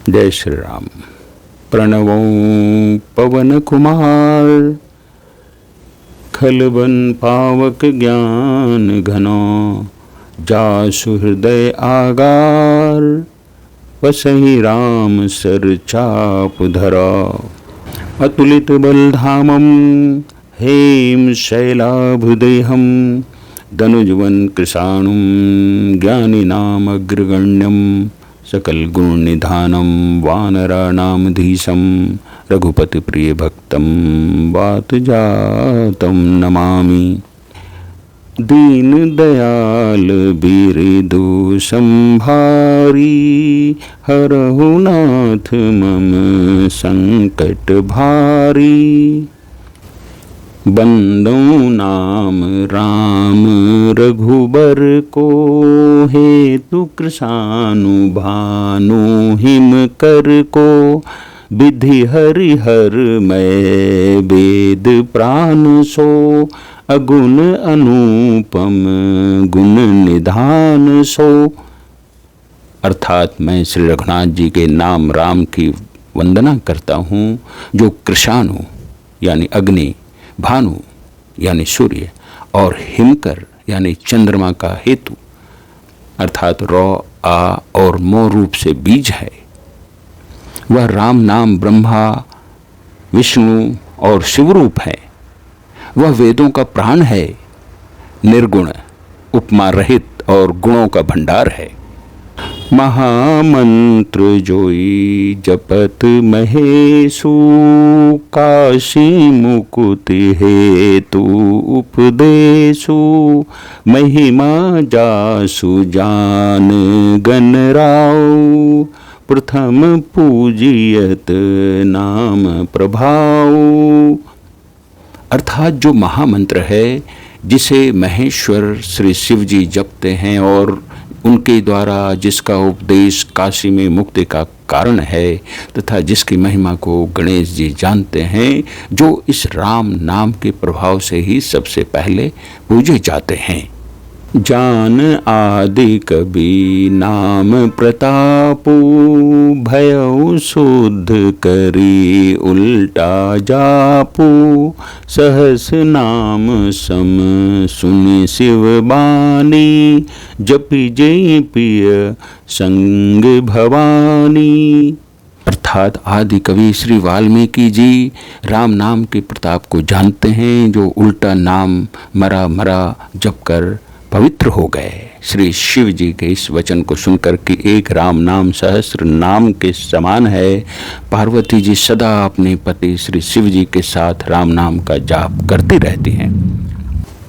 जय श्री राम। प्रणवों पवन कुमार, खलबन पावक ज्ञान घनो, जासु हृदय आगार, वसहि राम सर चाप धरा। अतुलित बलधामं हेम शैलाभदेहं, धनुजवन कृशाणुं ज्ञानिनाम अग्रगण्यं, सकल गुण निधानम वानराणामधीशं, रघुपति प्रिय भक्तम वात जातम नमामि। दीन दयाल बिरदु संभारी, हरहु नाथ मम संकट भारी। बंदो नाम राम रघुबर को, हेतु कृशानु भानु हिम कर को। विधि हरिहर मैं वेद प्राण सो, अगुण अनुपम गुण निधान सो। अर्थात मैं श्री रघुनाथ जी के नाम राम की वंदना करता हूँ, जो कृशानु यानी अग्नि, भानु यानी सूर्य और हिमकर यानी चंद्रमा का हेतु अर्थात रौ आ और मो रूप से बीज है। वह राम नाम ब्रह्मा विष्णु और शिव रूप है। वह वेदों का प्राण है, निर्गुण उपमा रहित और गुणों का भंडार है। महामंत्र जोई जपत महेशु, काशी मुकुति हेतु उपदेशु। महिमा जासु जान गन राउ, प्रथम पूजियत नाम प्रभाव। अर्थात जो महामंत्र है, जिसे महेश्वर श्री शिव जी जपते हैं और उनके द्वारा जिसका उपदेश काशी में मुक्ति का कारण है, तथा जिसकी महिमा को गणेश जी जानते हैं, जो इस राम नाम के प्रभाव से ही सबसे पहले पूजे जाते हैं। जान आदि कवि नाम प्रतापु, भयउ शुद्ध करी उल्टा जापू। सहस नाम सम सुनि शिव बानी, जपि जय पिय संग भवानी। अर्थात आदि कवि श्री वाल्मीकि जी राम नाम के प्रताप को जानते हैं, जो उल्टा नाम मरा मरा जप कर पवित्र हो गए। श्री शिव जी के इस वचन को सुनकर कि एक राम नाम सहस्र नाम के समान है, पार्वती जी सदा अपने पति श्री शिव जी के साथ राम नाम का जाप करती रहती हैं।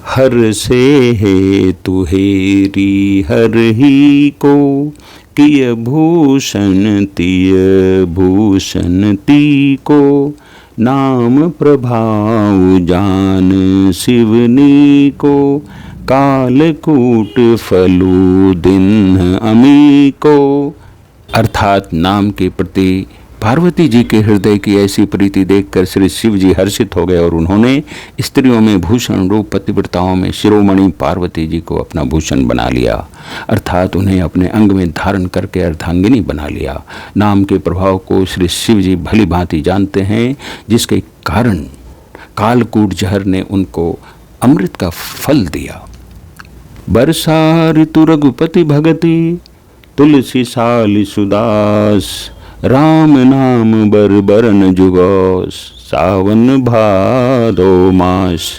हर से हेतु हेरी हर ही को, किय भूषण तिय भूषण ती को। नाम प्रभाव जान शिवनी को, कालकूट फलू दिन अमी को। अर्थात नाम के प्रति पार्वती जी के हृदय की ऐसी प्रीति देखकर श्री शिव जी हर्षित हो गए और उन्होंने स्त्रियों में भूषण रूप पतिव्रताओं में शिरोमणि पार्वती जी को अपना भूषण बना लिया, अर्थात उन्हें अपने अंग में धारण करके अर्धांगिनी बना लिया। नाम के प्रभाव को श्री शिव जी भली भांति जानते हैं, जिसके कारण कालकूट जहर ने उनको अमृत का फल दिया। बरसा ऋतु रघुपति भगति, तुलसी साली सुदास। राम नाम बर बरन जुगोस, सावन भादो मास।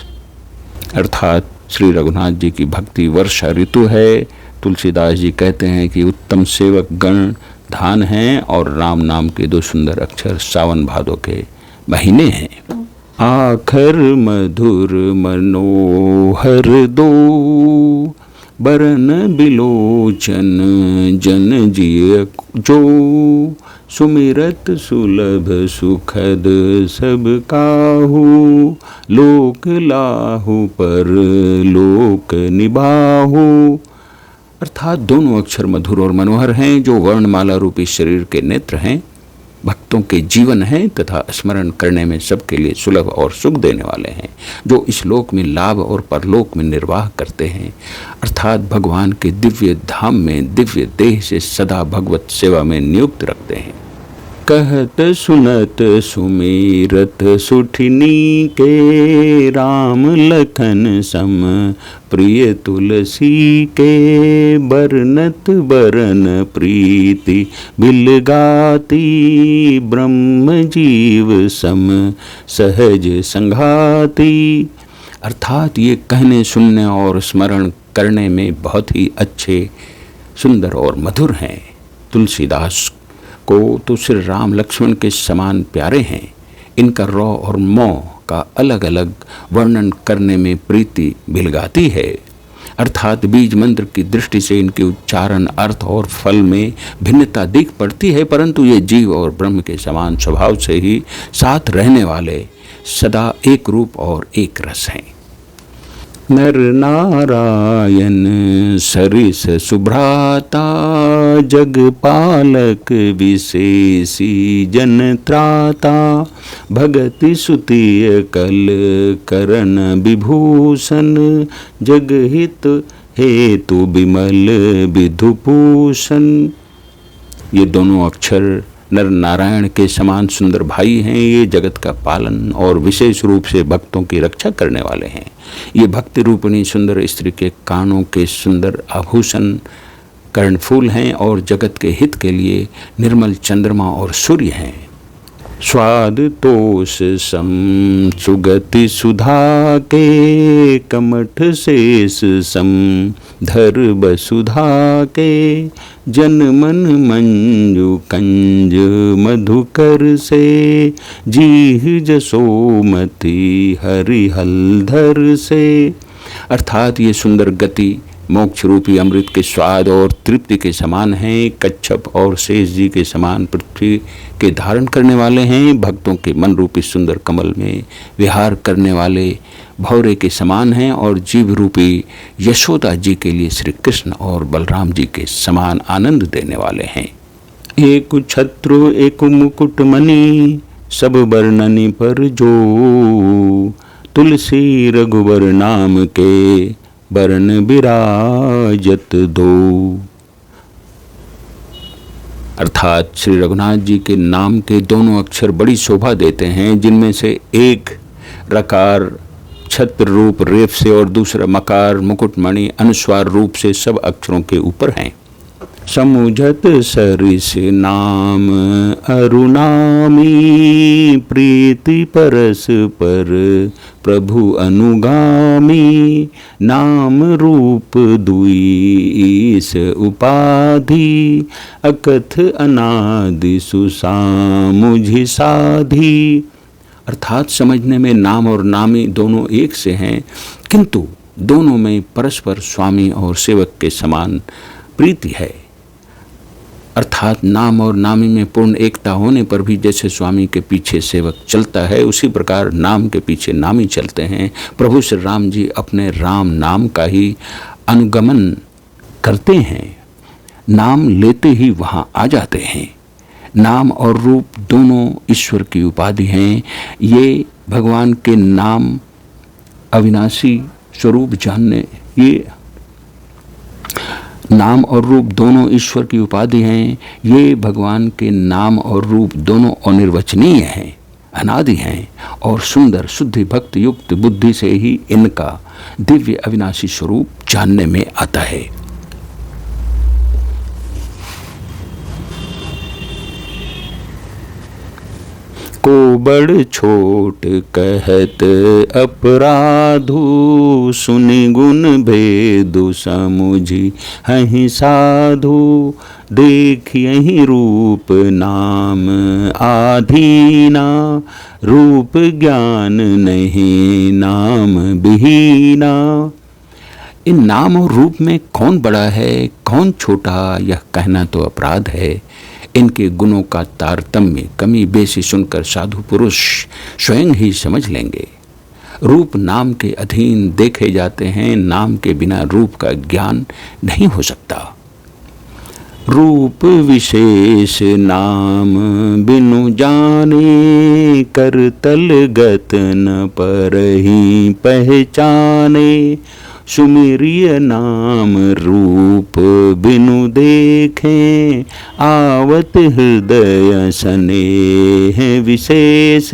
अर्थात श्री रघुनाथ जी की भक्ति वर्षा ऋतु है। तुलसीदास जी कहते हैं कि उत्तम सेवक गण धान हैं और राम नाम के दो सुंदर अक्षर सावन भादो के महीने हैं। आखर मधुर मनोहर दो, बरन बिलोचन जन जिय जो। सुमिरत सुलभ सुखद सब काहू, लोक लाहू पर लोक निबाहू। अर्थात दोनों अक्षर मधुर और मनोहर हैं, जो वर्णमाला रूपी शरीर के नेत्र हैं, भक्तों के जीवन हैं तथा स्मरण करने में सबके लिए सुलभ और सुख देने वाले हैं, जो इस लोक में लाभ और परलोक में निर्वाह करते हैं। अर्थात भगवान के दिव्य धाम में दिव्य देह से सदा भगवत सेवा में नियुक्त रखते हैं। कहत सुनत सुमीरत सुठनी के, राम लखन सम प्रिय तुलसी के, बरनत बरन प्रीति बिलगाती, ब्रह्म जीव सम सहज संघाती। अर्थात ये कहने सुनने और स्मरण करने में बहुत ही अच्छे, सुंदर और मधुर हैं। तुलसीदास को तो श्री राम लक्ष्मण के समान प्यारे हैं। इनका रौ और मौ का अलग अलग वर्णन करने में प्रीति भिलगाती है। अर्थात बीज मंत्र की दृष्टि से इनके उच्चारण, अर्थ और फल में भिन्नता दिख पड़ती है, परंतु ये जीव और ब्रह्म के समान स्वभाव से ही साथ रहने वाले सदा एक रूप और एक रस हैं। नर नारायण सरिस सुभ्राता, जग पालक विशेषी जन त्राता, भगति सुतिय कल करण विभूषण, जग हित हेतु विमल विधुभूषण। ये दोनों अक्षर नर नारायण के समान सुंदर भाई हैं। ये जगत का पालन और विशेष रूप से भक्तों की रक्षा करने वाले हैं। ये भक्ति रूपिणी सुंदर स्त्री के कानों के सुंदर आभूषण कर्णफूल हैं और जगत के हित के लिए निर्मल चंद्रमा और सूर्य हैं। स्वाद तोष सम सुगति सुधा के, कमठ शेष सम धर बसुधा के, जन मन मंजु कंज मधुकर से, जीह जसोमती हरि हलधर से। अर्थात ये सुंदर गति मोक्ष रूपी अमृत के स्वाद और तृप्ति के समान हैं। कच्छप और शेष जी के समान पृथ्वी के धारण करने वाले हैं। भक्तों के मन रूपी सुंदर कमल में विहार करने वाले भौरे के समान हैं और जीव रूपी यशोदा जी के लिए श्री कृष्ण और बलराम जी के समान आनंद देने वाले हैं। एक छत्रु एक मुकुट मणि, सब बरननि पर जो, तुलसी रघुवर नाम के, बरन बिराजत दो। अर्थात श्री रघुनाथ जी के नाम के दोनों अक्षर बड़ी शोभा देते हैं, जिनमें से एक रकार छत्र रूप रेफ से और दूसरा मकार मुकुटमणि अनुस्वार रूप से सब अक्षरों के ऊपर हैं। समुझत सरिस नाम अरुणामी, प्रीति परस पर प्रभु अनुगामी, नाम रूप दुईस उपाधि, अकथ अनादि सुसामुझि साधी। अर्थात समझने में नाम और नामी दोनों एक से हैं, किंतु दोनों में परस्पर स्वामी और सेवक के समान प्रीति है। अर्थात नाम और नामी में पूर्ण एकता होने पर भी जैसे स्वामी के पीछे सेवक चलता है, उसी प्रकार नाम के पीछे नामी चलते हैं। प्रभु श्री राम जी अपने राम नाम का ही अनुगमन करते हैं, नाम लेते ही वहाँ आ जाते हैं। नाम और रूप दोनों ईश्वर की उपाधि हैं। ये भगवान के नाम अविनाशी स्वरूप जानने, ये नाम और रूप दोनों ईश्वर की उपाधि हैं। ये भगवान के नाम और रूप दोनों अनिर्वचनीय हैं, अनादि हैं और सुंदर शुद्धि भक्ति युक्त बुद्धि से ही इनका दिव्य अविनाशी स्वरूप जानने में आता है। को बड़ छोट कहत अपराधु, सुनि गुण भेदु समुझि हहि साधु, देखियहि रूप नाम आधीना, रूप ज्ञान नहीं नाम बिहीना। इन नाम और रूप में कौन बड़ा है कौन छोटा, यह कहना तो अपराध है। इनके गुणों का तारतम्य कमी बेसी सुनकर साधु पुरुष स्वयं ही समझ लेंगे। रूप नाम के अधीन देखे जाते हैं, नाम के बिना रूप का ज्ञान नहीं हो सकता। रूप विशेष नाम बिनु जाने, कर तल गत न पर ही पहचाने, सुमिरिय नाम रूप बिनु देखें, आवत हृदय स्नेह विशेष।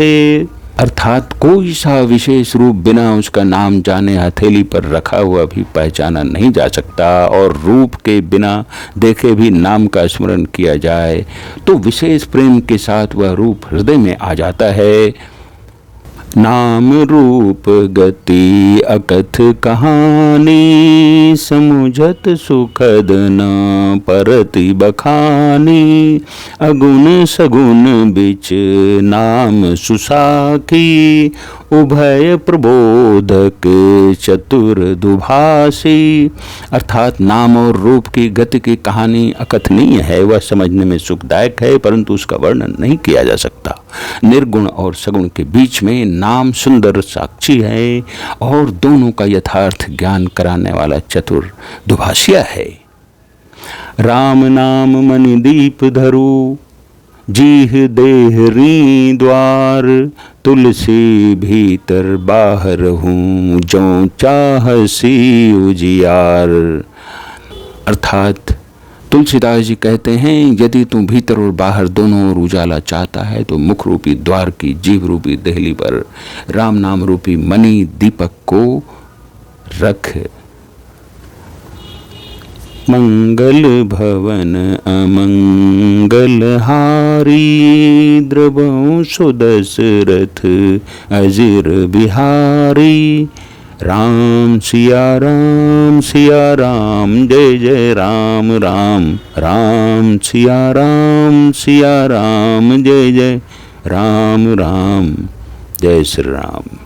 अर्थात कोई सा विशेष रूप बिना उसका नाम जाने हथेली पर रखा हुआ भी पहचाना नहीं जा सकता, और रूप के बिना देखे भी नाम का स्मरण किया जाए तो विशेष प्रेम के साथ वह रूप हृदय में आ जाता है। नाम रूप गति अकथ कहानी, समुझत सुखद न परति बखानी। अगुण सगुण बिच नाम सुसाखी, उभय प्रबोधक चतुर दुभाषी। अर्थात नाम और रूप की गति की कहानी अकथनीय है, वह समझने में सुखदायक है, परंतु उसका वर्णन नहीं किया जा सकता। निर्गुण और सगुण के बीच में नाम सुंदर साक्षी है और दोनों का यथार्थ ज्ञान कराने वाला चतुर दुभाषिया है। राम नाम मणि दीप धरु, जीह देहरी द्वार। तुलसी भीतर बाहर हूँ, जो चाहसी उजियार। अर्थात तुलसीदास जी कहते हैं, यदि तू भीतर और बाहर दोनों ओर उजाला चाहता है तो मुख रूपी द्वार की जीव रूपी देहली पर राम नाम रूपी मणि दीपक को रख। मंगल भवन अमंगल हारी, द्रवों सुदशरथ अजिर बिहारी। राम सिया राम जय जय राम राम। राम सिया राम जय जय राम राम। जय श्री राम।